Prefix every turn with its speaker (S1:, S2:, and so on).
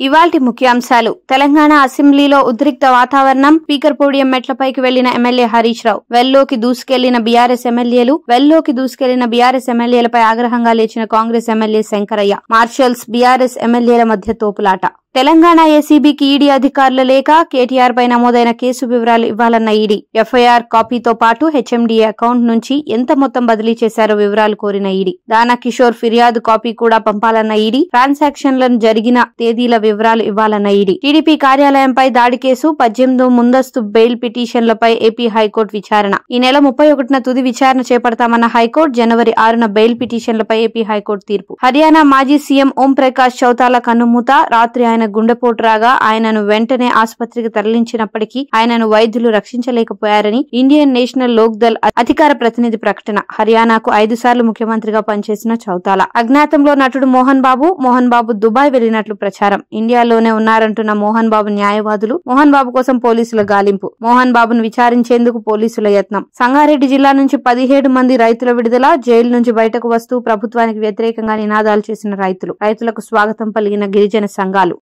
S1: ఇవాల్టి ముఖ్యాంశాలు. తెలంగాణ అసెంబ్లీలో ఉద్రిక్త వాతావరణం. స్పీకర్ పోడియం మెట్లపైకి వెళ్లిన ఎమ్మెల్యే హరీష్ రావు. వెల్లోకి దూసుకెళ్లిన బీఆర్ఎస్ ఎమ్మెల్యేలపై ఆగ్రహంగా లేచిన Congress MLA Shankaraiah. Marshals BRS ఎమ్మెల్యేల మధ్య తోపులాట. తెలంగాణ ఏసీబీకి ఈడీ అధికారుల లేఖ. కేటీఆర్ పై నమోదైన కేసు వివరాలు ఇవ్వాలన్న ఈడీ. ఎఫ్ఐఆర్ కాపీతో పాటు హెచ్ఎండీఏ అకౌంట్ నుంచి ఎంత మొత్తం బదిలీ చేశారో వివరాలు కోరిన ఈడీ. దానా కిషోర్ ఫిర్యాదు కాపీ కూడా పంపాలన్న ఈడీ. ట్రాన్సాక్షన్లను జరిగిన తేదీల వివరాలు ఇవ్వాలన్న ఈడీ. టీడీపీ కార్యాలయంపై దాడి కేసు. 18 ముందస్తు బెయిల్ పిటిషన్లపై ఏపీ హైకోర్టు విచారణ. ఈ నెల 31న తుది విచారణ చేపడతామన్న హైకోర్టు. జనవరి 6న బెయిల్ పిటిషన్లపై ఏపీ హైకోర్టు తీర్పు. హర్యానా మాజీ సీఎం ఓం ప్రకాష్ చౌతాల కన్నుమూత. రాత్రి ఆయన గుండెపోటు రాగా ఆయనను వెంటనే ఆసుపత్రికి తరలించినప్పటికీ ఆయనను వైద్యులు రక్షించలేకపోయారని ఇండియన్ నేషనల్ లోక్ దళ్ అధికార ప్రతినిధి ప్రకటన. హర్యానాకు 5 సార్లు ముఖ్యమంత్రిగా పనిచేసిన చౌతాల. అజ్ఞాతంలో నటుడు మోహన్ బాబు దుబాయ్ వెళ్లినట్లు ప్రచారం. ఇండియాలోనే ఉన్నారంటున్న మోహన్ బాబు న్యాయవాదులు. మోహన్ బాబు కోసం పోలీసుల గాలింపు. మోహన్ బాబును విచారించేందుకు పోలీసుల యత్నం. సంగారెడ్డి జిల్లా నుంచి 17 మంది రైతుల విడుదల. జైలు నుంచి బయటకు వస్తూ ప్రభుత్వానికి వ్యతిరేకంగా నినాదాలు చేసిన రైతులకు స్వాగతం పలికిన గిరిజన సంఘాలు.